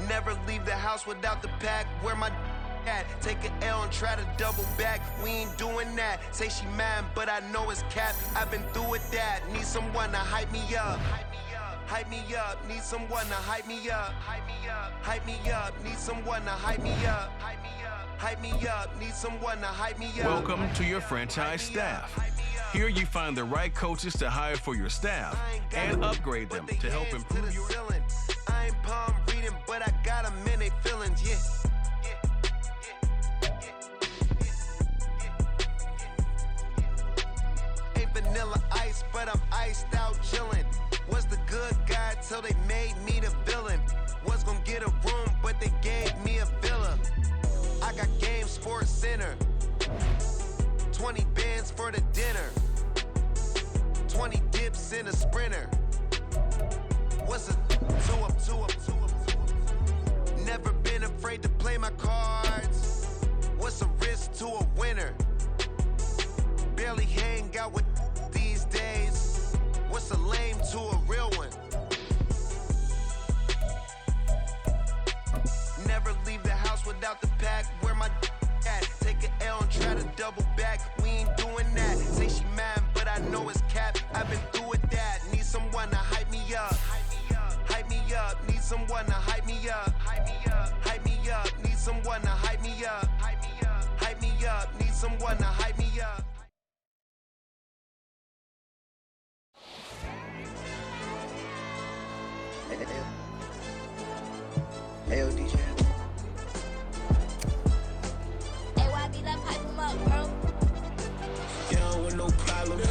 Never leave the house without the pack. Where my at? Take an L and try to double back. We ain't doing that. Say she mad, but I know it's cap. I've been through with that. Need someone to hype me up. Hype me up. Need someone to hype me up. Hype me up. Hype me up. Need someone to hype me up. Hype me up. Hype me up. Need someone to hype me up. Welcome to your franchise staff. Here you find the right coaches to hire for your staff and upgrade them to help improve your... I ain't palm reading, but I got them in they feelings, yeah. Ain't vanilla ice, but I'm iced out chillin'. Was the good guy till they made me the villain. Was gonna get a room, but they gave me a villa. I got game, Sports Center. 20 bands for the dinner. 20 dips in a sprinter. What's a two up? Never been afraid to play my cards. What's a risk to a winner? Barely hang out with these days. What's a lame to a real one? Never leave the house without the pack. Where my at? Take an L and try to double back. We ain't doing that. Say she mad, but I know it's cap. I've been through with that. Need someone to hype me up. Hype me up. Need someone to hype me up. Hype me up. Hype me up. Need someone to hype me up. Hype me up. Hype me up. Need someone to hype me up. Hey, DJ. Hey, YB, let pipe him up, bro. They don't want no problems.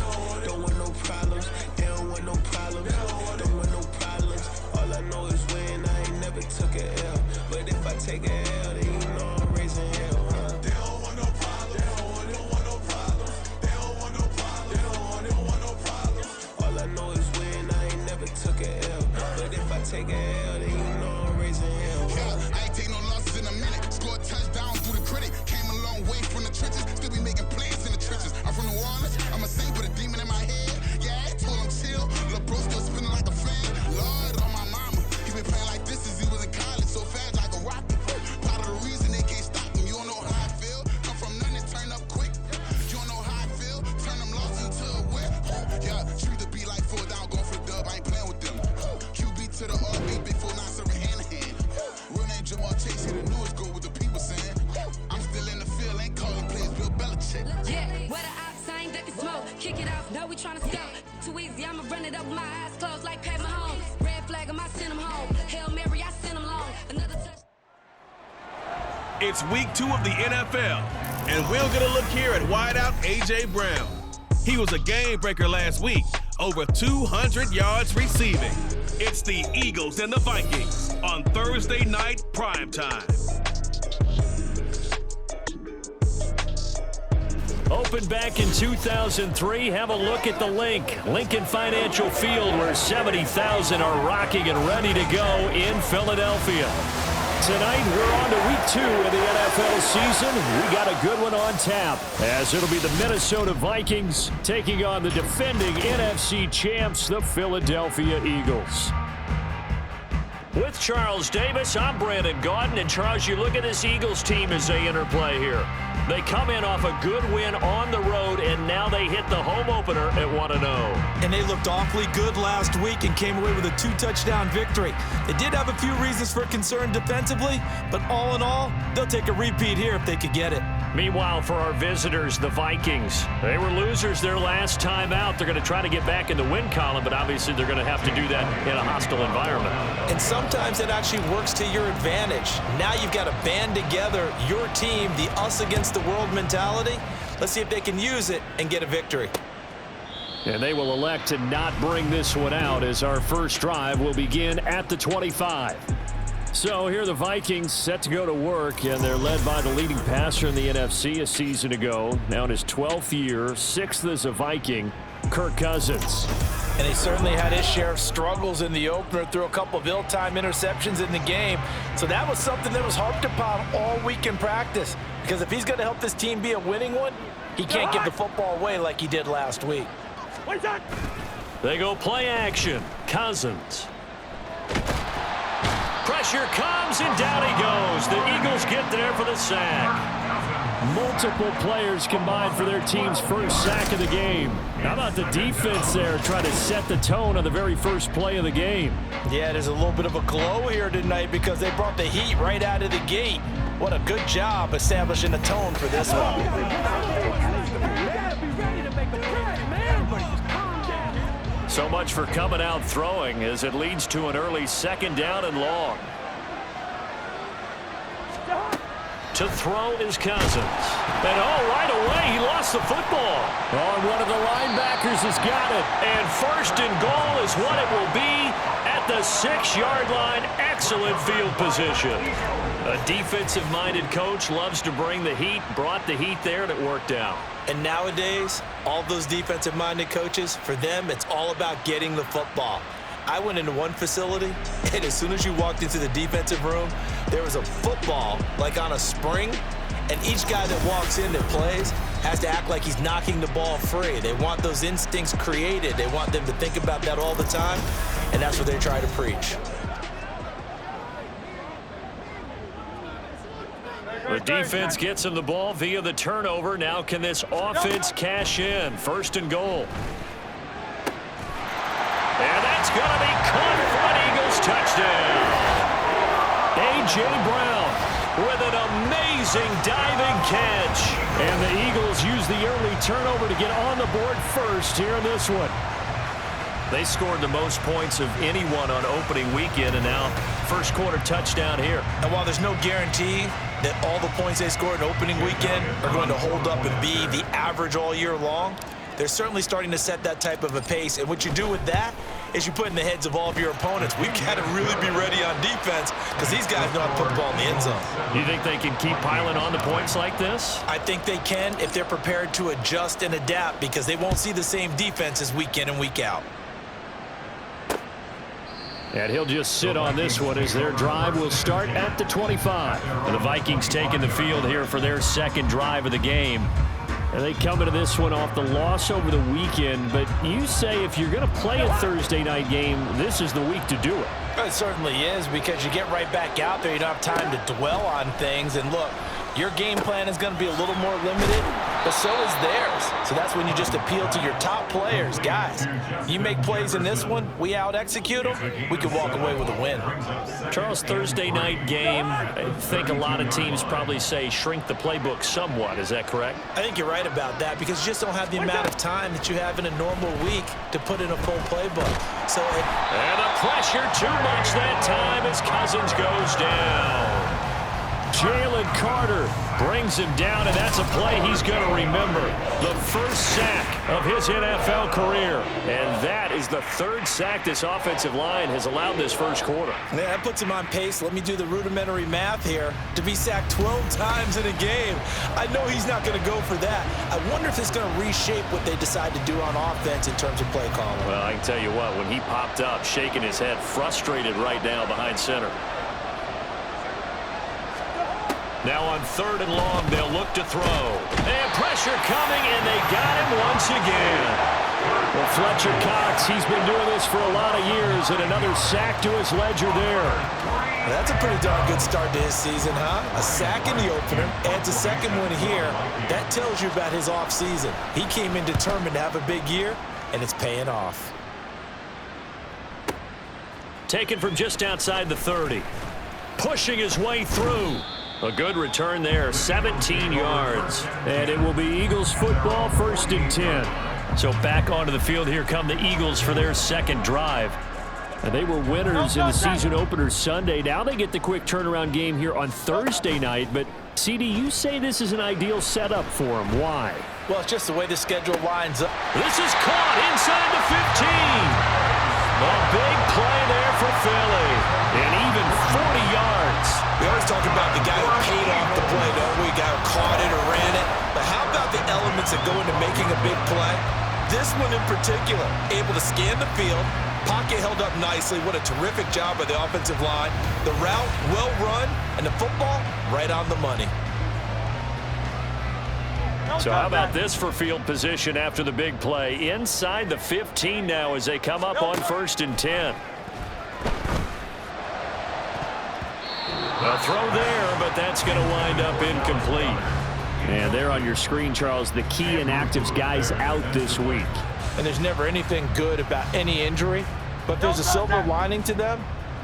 Don't want no problems. They don't want no problems. Don't want no problems. All I know is win. I ain't never took a L. But if I take a L, then you know I'm raising hell, huh? They don't want no problems. They don't want no problems. They don't want no problems. They don't want no problems. All I know is win. I ain't never took a L. But if I take a L, then you know I'm raising hell. Yeah, I ain't take no losses in a minute. Scored touchdowns through the critic. Came a long way from the trenches. Still be making plays in the trenches. I'm from New Orleans. I'm a saint with a demon in my head. Yeah, I told him chill. Lil' bro still spinning like a fan. Lord on my mama. He been playing like this since he was in college. So fast like a rocket. Part of the reason they can't stop him. You don't know how I feel. Come from nothing and turn up quick. You don't know how I feel. Turn them losses into a whip. Yeah, treat the beat like 4 down. Going for the dub. I ain't playing with them. QB to the RB. Big 4-9 serving hand to hand. Real name Jamal Chase. He the newest goal with the people saying. I'm still in the field. Ain't calling plays. Bill Belichick. Yeah, where the ops ain't that can smoke. Kick it off, no, we tryna scout. Too easy, I'ma run it up with my eyes closed like Pat Mahomes. Red flag him, I send him home. Hail Mary, I send him long. Another touch. It's week 2 of the NFL, and we'll get a look here at wideout A.J. Brown. He was a game breaker last week, over 200 yards receiving. It's the Eagles and the Vikings on Thursday night primetime. Opened back in 2003. Have a look at the Lincoln Financial Field, where 70,000 are rocking and ready to go in Philadelphia. Tonight, we're on to week 2 of the NFL season. We got a good one on tap, as it'll be the Minnesota Vikings taking on the defending NFC champs, the Philadelphia Eagles. With Charles Davis, I'm Brandon Gaudin. And Charles, you look at this Eagles team as they interplay here. They come in off a good win on the road, and now they hit the home opener at 1-0. And they looked awfully good last week and came away with a 2-touchdown victory. They did have a few reasons for concern defensively, but all in all, they'll take a repeat here if they could get it. Meanwhile, for our visitors, the Vikings, they were losers their last time out. They're going to try to get back in the win column, but obviously they're going to have to do that in a hostile environment. And sometimes it actually works to your advantage. Now you've got to band together your team, the us against the world mentality. Let's see if they can use it and get a victory. And they will elect to not bring this one out, as our first drive will begin at the 25. So here are the Vikings set to go to work, and they're led by the leading passer in the NFC a season ago. Now in his 12th year, 6th as a Viking, Kirk Cousins. And he certainly had his share of struggles in the opener, threw a couple of ill-timed interceptions in the game. So that was something that was harped upon all week in practice. Because if he's going to help this team be a winning one, he can't give the football away like he did last week. They go play action. Cousins. pressure comes, and down he goes. The Eagles get there for the sack. Multiple players combined for their team's first sack of the game. How about the defense there trying to set the tone on the very first play of the game? Yeah, there's a little bit of a glow here tonight because they brought the heat right out of the gate. What a good job establishing a tone for this one. So much for coming out throwing as it leads to an early 2nd down and long. To throw is Cousins. And right away, he lost the football. One of the linebackers has got it. And 1st and goal is what it will be at the 6-yard line. Excellent field position. A defensive-minded coach loves to bring the heat, brought the heat there, and it worked out. And nowadays, all those defensive-minded coaches, for them, it's all about getting the football. I went into one facility, and as soon as you walked into the defensive room, there was a football, like on a spring, and each guy that walks in that plays has to act like he's knocking the ball free. They want those instincts created. They want them to think about that all the time, and that's what they try to preach. The defense gets him the ball via the turnover. Now can this offense cash in? 1st and goal. And that's going to be caught for an Eagles touchdown. A.J. Brown with an amazing diving catch. And the Eagles use the early turnover to get on the board first here in this one. They scored the most points of anyone on opening weekend, and now 1st quarter touchdown here. And while there's no guarantee that all the points they scored in opening weekend are going to hold up and be the average all year long, they're certainly starting to set that type of a pace. And what you do with that is you put in the heads of all of your opponents, we've got to really be ready on defense because these guys know how to put the ball in the end zone. You think they can keep piling on the points like this? I think they can if they're prepared to adjust and adapt because they won't see the same defenses week in and week out. And he'll just sit on this one as their drive will start at the 25. And the Vikings taking the field here for their 2nd drive of the game. And they come into this one off the loss over the weekend. But you say if you're going to play a Thursday night game, this is the week to do it. It certainly is because you get right back out there. You don't have time to dwell on things. And look, your game plan is going to be a little more limited, but so is theirs. So that's when you just appeal to your top players. Guys, you make plays in this one, we out-execute them, we can walk away with a win. Charles, Thursday night game, I think a lot of teams probably say shrink the playbook somewhat. Is that correct? I think you're right about that because you just don't have the amount of time that you have in a normal week to put in a full playbook. And the pressure too much that time as Cousins goes down. Jalen Carter brings him down, and that's a play he's going to remember. The first sack of his NFL career. And that is the 3rd sack this offensive line has allowed this 1st quarter. Yeah, that puts him on pace. Let me do the rudimentary math here. To be sacked 12 times in a game, I know he's not going to go for that. I wonder if it's going to reshape what they decide to do on offense in terms of play calling. Well, I can tell you what, when he popped up, shaking his head, frustrated right now behind center. Now on 3rd and long, they'll look to throw. And pressure coming, and they got him once again. Well, Fletcher Cox, he's been doing this for a lot of years, and another sack to his ledger there. That's a pretty darn good start to his season, huh? A sack in the opener, adds a 2nd one here. That tells you about his offseason. He came in determined to have a big year, and it's paying off. Taken from just outside the 30. Pushing his way through. A good return there, 17 yards. And it will be Eagles football, 1st and 10. So back onto the field, here come the Eagles for their 2nd drive. And they were winners in the season opener Sunday. Now they get the quick turnaround game here on Thursday night. But, CD, you say this is an ideal setup for them. Why? Well, it's just the way the schedule lines up. This is caught inside the 15. A big play there for Philly. And even 40 yards. We always talk about the guy who paid off the play, don't we? Guy who caught it or ran it. But how about the elements that go into making a big play? This one in particular, able to scan the field, pocket held up nicely. What a terrific job by the offensive line. The route, well run, and the football, right on the money. So how about this for field position after the big play? Inside the 15 now as they come up on 1st and 10. A throw there, but that's going to wind up incomplete. And there on your screen, Charles, the key inactives guys out this week. And there's never anything good about any injury, but there's a silver lining to them.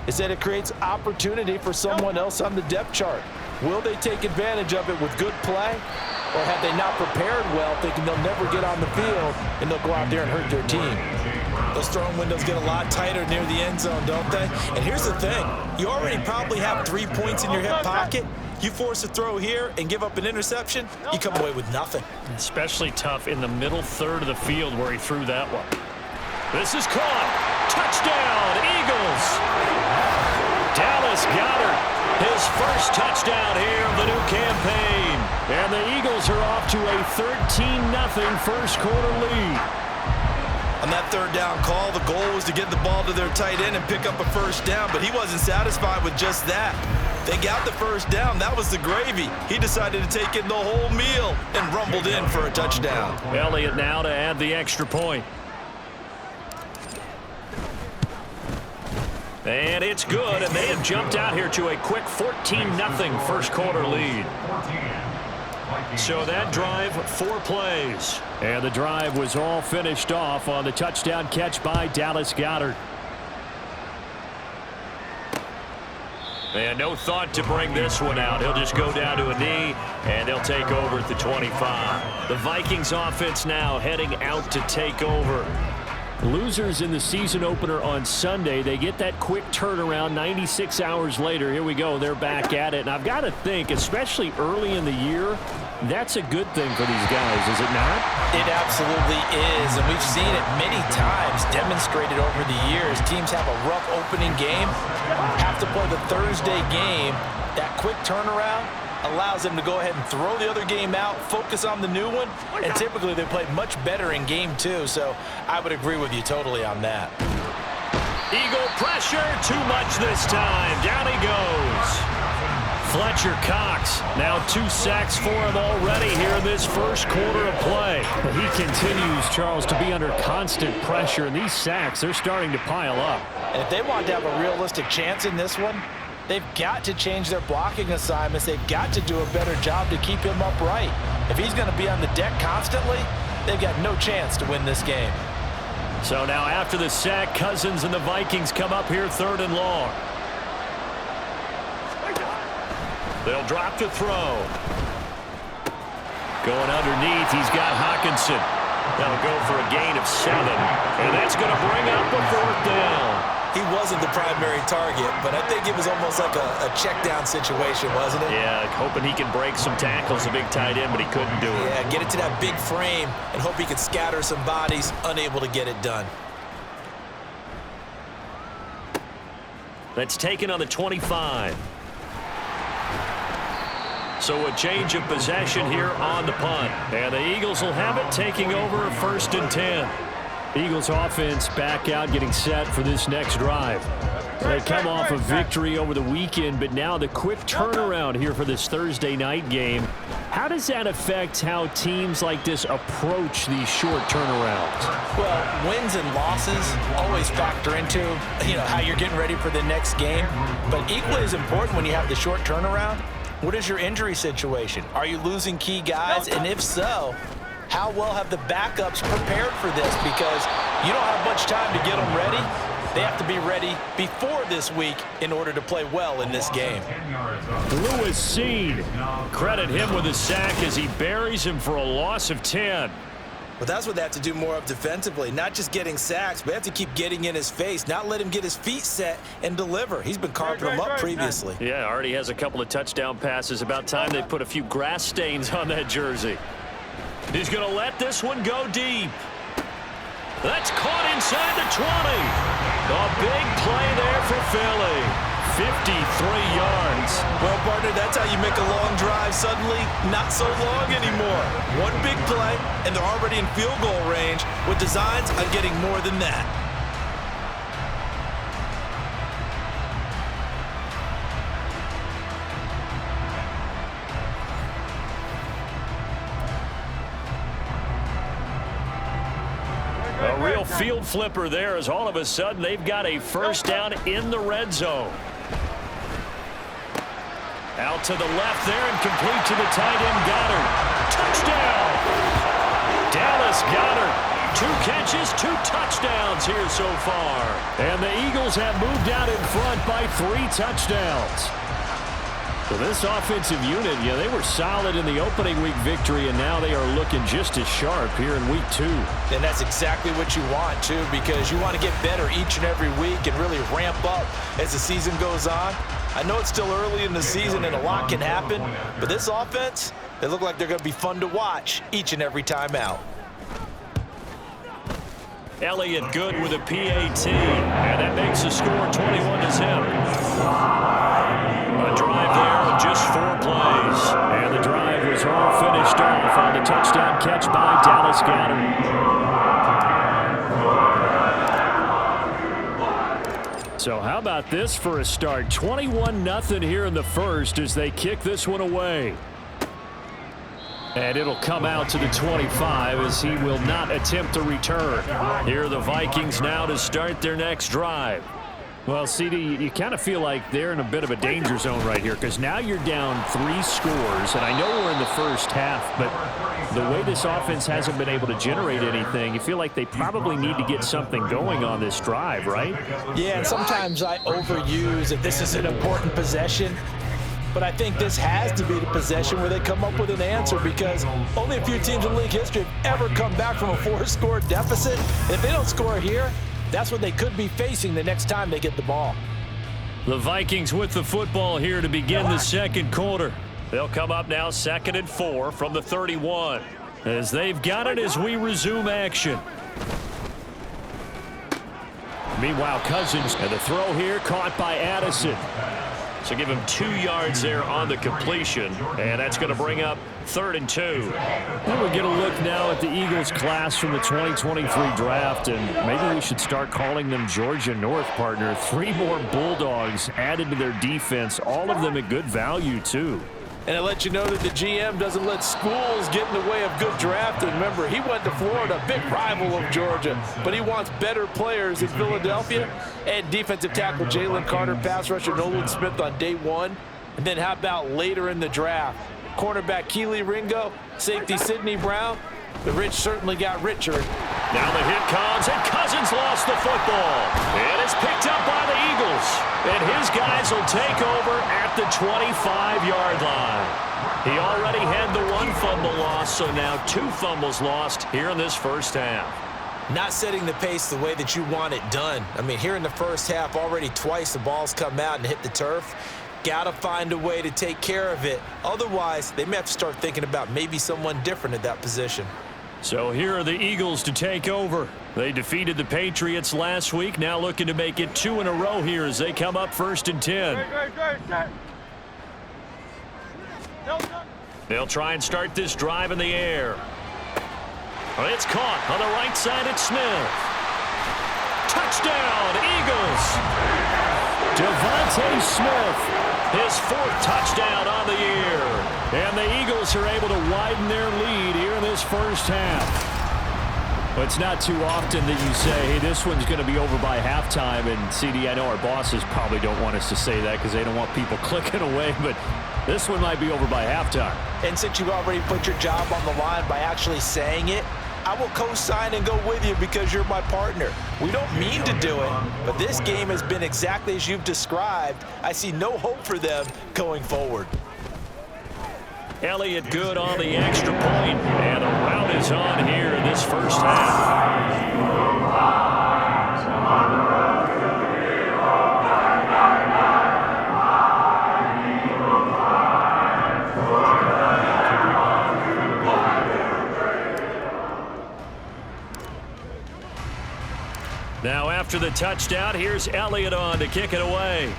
Is that it creates opportunity for someone else on the depth chart. Will they take advantage of it with good play? Or have they not prepared well, thinking they'll never get on the field, and they'll go out there and hurt their team? Those throwing windows get a lot tighter near the end zone, don't they? And here's the thing. You already probably have 3 points in your hip pocket. You force a throw here and give up an interception, you come away with nothing. Especially tough in the middle third of the field where he threw that one. This is caught. Touchdown, Eagles. Dallas Goedert, his first touchdown here of the new campaign. And the Eagles are off to a 13-0 first quarter lead. On that third down call, the goal was to get the ball to their tight end and pick up a first down, but he wasn't satisfied with just that. They got the first down. That was the gravy. He decided to take in the whole meal and rumbled in for a touchdown. Elliott now to add the extra point. And it's good, and they have jumped out here to a quick 14-0 first quarter lead. So that drive, 4 plays. And the drive was all finished off on the touchdown catch by Dallas Goedert. And no thought to bring this one out. He'll just go down to a knee, and they'll take over at the 25. The Vikings offense now heading out to take over. Losers in the season opener on Sunday, they get that quick turnaround 96 hours later. Here we go. They're back at it. And I've got to think, especially early in the year, that's a good thing for these guys, is it not? It absolutely is, and we've seen it many times demonstrated over the years. Teams have a rough opening game, have to play the Thursday game. That quick turnaround allows them to go ahead and throw the other game out, focus on the new one, and typically they play much better in game 2, so I would agree with you totally on that. Eagle pressure, too much this time. Down he goes. Fletcher Cox, now 2 sacks for him already here in this first quarter of play. He continues, Charles, to be under constant pressure, and these sacks, they're starting to pile up. And if they want to have a realistic chance in this one, they've got to change their blocking assignments. They've got to do a better job to keep him upright. If he's going to be on the deck constantly, they've got no chance to win this game. So now after the sack, Cousins and the Vikings come up here 3rd and long. They'll drop to throw. Going underneath, he's got Hawkinson. That'll go for a gain of 7. And that's going to bring up the 4th down. He wasn't the primary target, but I think it was almost like a check down situation, wasn't it? Yeah, hoping he can break some tackles, a big tight end, but he couldn't do it. Yeah, get it to that big frame and hope he can scatter some bodies, unable to get it done. That's taken on the 25. So a change of possession here on the punt. And the Eagles will have it, taking over 1st and 10. Eagles offense back out, getting set for this next drive. They come off a victory over the weekend, but now the quick turnaround here for this Thursday night game. How does that affect how teams like this approach these short turnarounds? Well, wins and losses always factor into, how you're getting ready for the next game. But equally as important when you have the short turnaround, what is your injury situation? Are you losing key guys? And if so, how well have the backups prepared for this? Because you don't have much time to get them ready. They have to be ready before this week in order to play well in this game. Lewis Seed, credit him with a sack as he buries him for a loss of 10. But that's what they have to do more of defensively, not just getting sacks, but they have to keep getting in his face, not let him get his feet set and deliver. He's been carving them up previously. Yeah, already has a couple of touchdown passes. About time they put a few grass stains on that jersey. He's going to let this one go deep. That's caught inside the 20. A big play there for Philly. 53 yards. Well, partner, that's how you make a long drive suddenly not so long anymore. One big play, and they're already in field goal range with designs on getting more than that. A real field flipper there as all of a sudden they've got a first down in the red zone. Out to the left there and complete to the tight end Goddard. Touchdown! Dallas Goddard. 2 catches, 2 touchdowns here so far. And the Eagles have moved out in front by 3 touchdowns. So this offensive unit, yeah, they were solid in the opening week victory, and now they are looking just as sharp here in week 2. And that's exactly what you want, too, because you want to get better each and every week and really ramp up as the season goes on. I know it's still early in the season and a lot can happen, but this offense, they look like they're going to be fun to watch each and every time out. Elliott good with a PAT, and that makes the score 21-0. A drive there of just 4 plays, and the drive was all finished off on the touchdown catch by Dallas Goddard. So how about this for a start? 21-0 here in the first as they kick this one away. And it'll come out to the 25 as he will not attempt to return. Here are the Vikings now to start their next drive. Well, CD, you kind of feel like they're in a bit of a danger zone right here because now you're down 3 scores. And I know we're in the first half, but the way this offense hasn't been able to generate anything, you feel like they probably need to get something going on this drive, right? Yeah, and sometimes I overuse if this is an important possession. But I think this has to be the possession where they come up with an answer because only a few teams in league history have ever come back from a 4-score deficit. And if they don't score here, that's what they could be facing the next time they get the ball. The Vikings with the football here to begin the second quarter. They'll come up now 2nd and 4 from the 31 as they've got it as we resume action. Meanwhile, Cousins, and the throw here caught by Addison. So give him 2 yards there on the completion, and that's going to bring up 3rd and 2. Well, we get a look now at the Eagles class from the 2023 draft, and maybe we should start calling them Georgia North, partner. 3 more Bulldogs added to their defense, all of them at good value, too. And it lets you know that the GM doesn't let schools get in the way of good drafting. Remember, he went to Florida, big rival of Georgia, but he wants better players in Philadelphia. And defensive tackle Jalen Carter, pass rusher Nolan Smith on day 1. And then how about later in the draft? Cornerback Keely Ringo, safety Sidney Brown. The rich certainly got richer. Now the hit comes, and Cousins lost the football. And it's picked up by the Eagles. And his guys will take over at the 25-yard line. He already had the 1 fumble loss, so now 2 fumbles lost here in this first half. Not setting the pace the way that you want it done. I mean, here in the first half, already twice the ball's come out and hit the turf. Got to find a way to take care of it. Otherwise, they may have to start thinking about maybe someone different at that position. So here are the Eagles to take over. They defeated the Patriots last week, now looking to make it 2 in a row here as they come up 1st and 10. They'll try and start this drive in the air. It's caught on the right side at Smith. Touchdown, Eagles! Devontae Smith, his 4th touchdown on the year. And the Eagles are able to widen their lead here in this first half. But it's not too often that you say, hey, this one's going to be over by halftime. And, CD, I know our bosses probably don't want us to say that because they don't want people clicking away, but this one might be over by halftime. And since you've already put your job on the line by actually saying it, I will co-sign and go with you because you're my partner. We don't mean to do it, but this game has been exactly as you've described. I see no hope for them going forward. Elliott good on the extra point, and the rout is on here in this first half. Now after the touchdown, here's Elliott on to kick it away.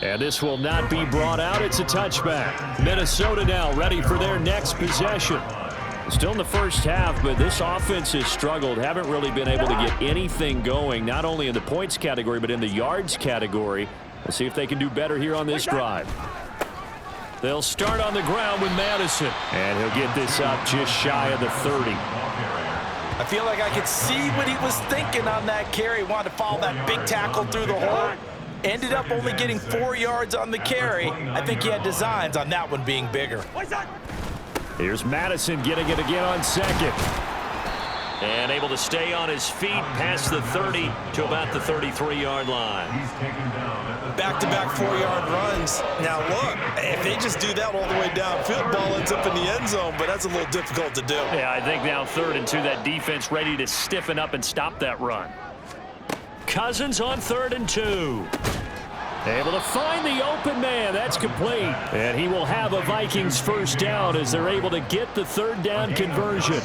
And this will not be brought out. It's a touchback. Minnesota now ready for their next possession. Still in the first half, but this offense has struggled. Haven't really been able to get anything going, not only in the points category, but in the yards category. We'll see if they can do better here on this drive. They'll start on the ground with Madison. And he'll get this up just shy of the 30. I feel like I could see what he was thinking on that carry. Wanted to follow that big tackle through the hole. Ended up only getting 4 yards on the carry. I think he had designs on that one being bigger. Here's Madison getting it again on second. And able to stay on his feet past the 30 to about the 33-yard line. Back-to-back 4-yard runs. Now look, if they just do that all the way downfield, ball ends up in the end zone, but that's a little difficult to do. Yeah, I think now 3rd and 2, that defense ready to stiffen up and stop that run. Cousins on 3rd and 2. Able to find the open man. That's complete. And he will have a Vikings first down as they're able to get the 3rd down conversion.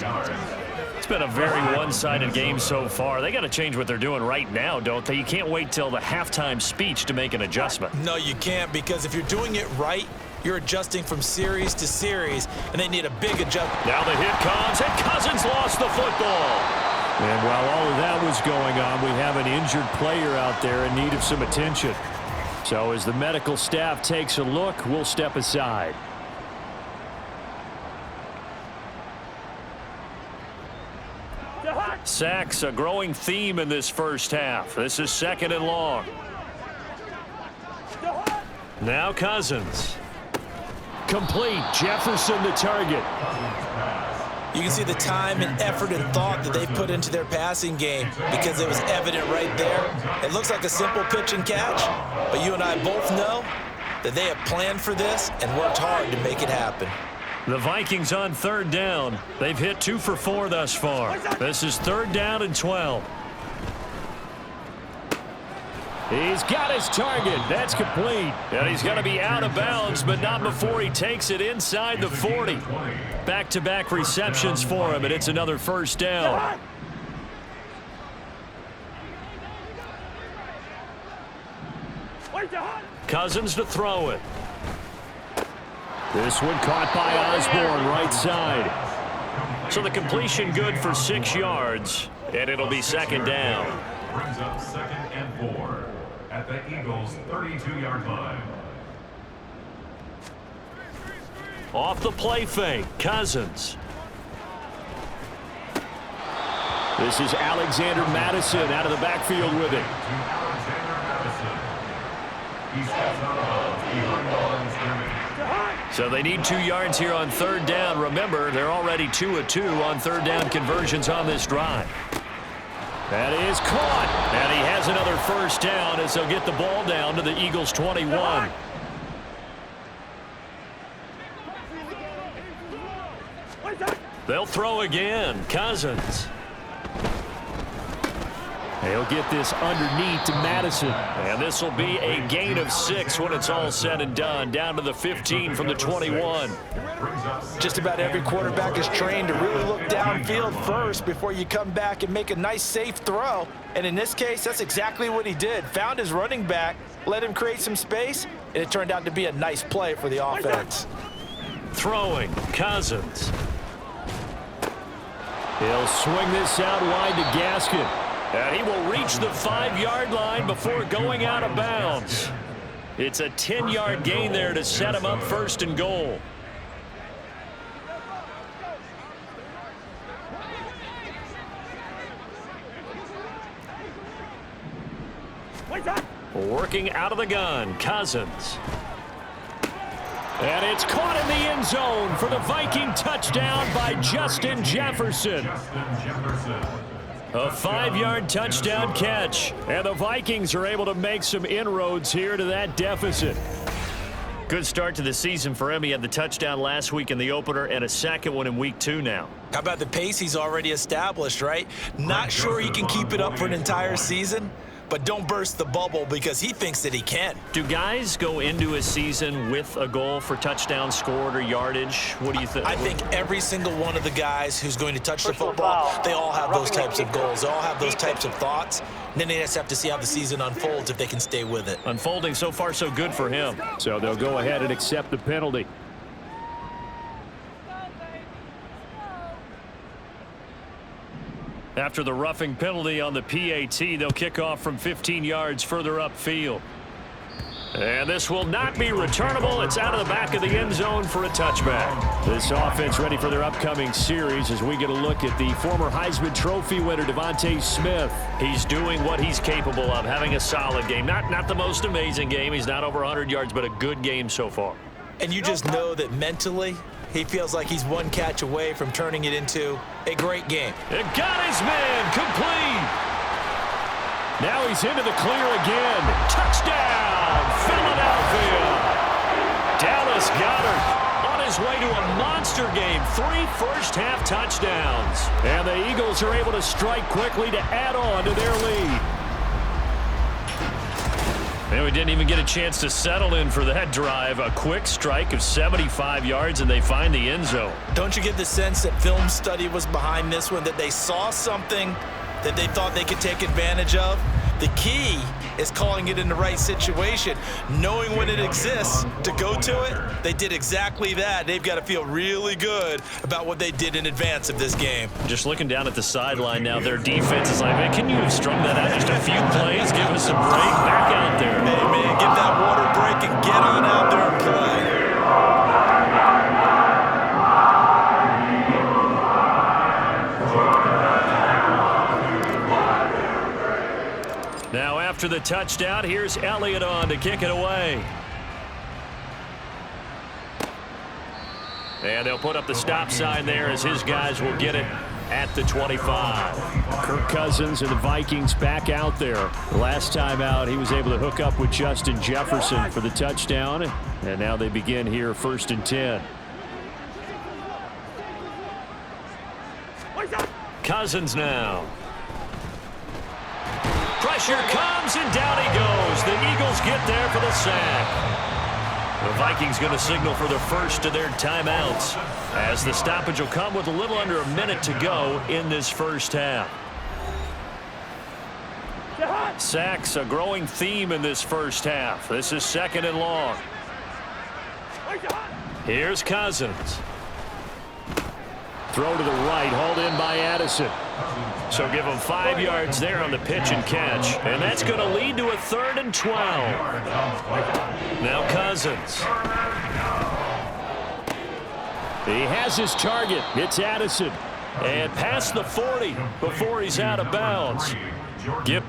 It's been a very one-sided game so far. They got to change what they're doing right now, don't they? You can't wait till the halftime speech to make an adjustment. No, you can't, because if you're doing it right, you're adjusting from series to series, and they need a big adjustment. Now the hit comes, and Cousins lost the football. And while all of that was going on, we have an injured player out there in need of some attention. So as the medical staff takes a look, we'll step aside. Sacks, a growing theme in this first half. This is 2nd and long. Now Cousins. Complete. Jefferson the target. You can see the time and effort and thought that they put into their passing game because it was evident right there. It looks like a simple pitch and catch, but you and I both know that they have planned for this and worked hard to make it happen. The Vikings on 3rd down. They've hit 2 for 4 thus far. This is 3rd down and 12. He's got his target. That's complete. And he's going to be out of bounds, but not before he takes it inside the 40. Back-to-back receptions for him, and it's another first down. Cousins to throw it. This one caught by Osborne, right side. So the completion good for 6 yards, and it'll be 2nd down. Brings up 2nd and 4 at the Eagles' 32-yard line. Off the play fake, Cousins. This is Alexander Madison out of the backfield with it. He steps out of bounds behind the line of scrimmage. So they need 2 yards here on 3rd down. Remember, they're already 2 of 2 on 3rd down conversions on this drive. That is caught. And he has another first down as they'll get the ball down to the Eagles' 21. They'll throw again. Cousins. They'll get this underneath to Madison. And this will be a gain of 6 when it's all said and done. Down to the 15 from the 21. Just about every quarterback is trained to really look downfield first before you come back and make a nice, safe throw. And in this case, that's exactly what he did. Found his running back, let him create some space, and it turned out to be a nice play for the offense. Throwing, Cousins. He'll swing this out wide to Gaskin. And he will reach the 5-yard line before going out of bounds. It's a 10-yard gain there to set him up 1st and goal. Working out of the gun, Cousins. And it's caught in the end zone for the Viking touchdown by Justin Jefferson. A 5-yard touchdown catch, and the Vikings are able to make some inroads here to that deficit. Good start to the season for him. He had the touchdown last week in the opener and a second one in week 2 now. How about the pace he's already established, right? Not sure he can keep it up for an entire season, but don't burst the bubble because he thinks that he can. Do guys go into a season with a goal for touchdowns scored or yardage? What do you think? I think every single one of the guys who's going to touch the football, they all have those types of goals. They all have those types of thoughts. And then they just have to see how the season unfolds if they can stay with it. Unfolding so far so good for him. So they'll go ahead and accept the penalty. After the roughing penalty on the PAT, they'll kick off from 15 yards further upfield. And this will not be returnable. It's out of the back of the end zone for a touchback. This offense ready for their upcoming series as we get a look at the former Heisman Trophy winner, Devontae Smith. He's doing what he's capable of, having a solid game. Not the most amazing game. He's not over 100 yards, but a good game so far. And you just know that mentally, he feels like he's one catch away from turning it into a great game. It got his man complete. Now he's into the clear again. Touchdown, Philadelphia. Dallas Goedert on his way to a monster game. 3 first-half touchdowns. And the Eagles are able to strike quickly to add on to their lead. And we didn't even get a chance to settle in for that drive. A quick strike of 75 yards, and they find the end zone. Don't you get the sense that film study was behind this one, that they saw something that they thought they could take advantage of? The key is calling it in the right situation, knowing when it exists to go to it. They did exactly that. They've got to feel really good about what they did in advance of this game. Just looking down at the sideline now, their defense is like, man, can you have strung that out just a few plays? Give us a break. Back out there. Hey, man, get that water break and get on out there and play. Now after the touchdown, here's Elliott on to kick it away. And they'll put up the stop sign there as his guys will get it at the 25. Kirk Cousins and the Vikings back out there. Last time out, he was able to hook up with Justin Jefferson for the touchdown. And now they begin here 1st and 10. Cousins now. Pressure comes, and down he goes. The Eagles get there for the sack. The Vikings going to signal for the first of their timeouts as the stoppage will come with a little under a minute to go in this first half. Sacks, a growing theme in this first half. This is 2nd and long. Here's Cousins. Throw to the right, hauled in by Addison. So give him 5 yards there on the pitch and catch. And that's going to lead to a 3rd and 12. Now Cousins. He has his target. It's Addison. And past the 40 before he's out of bounds. Give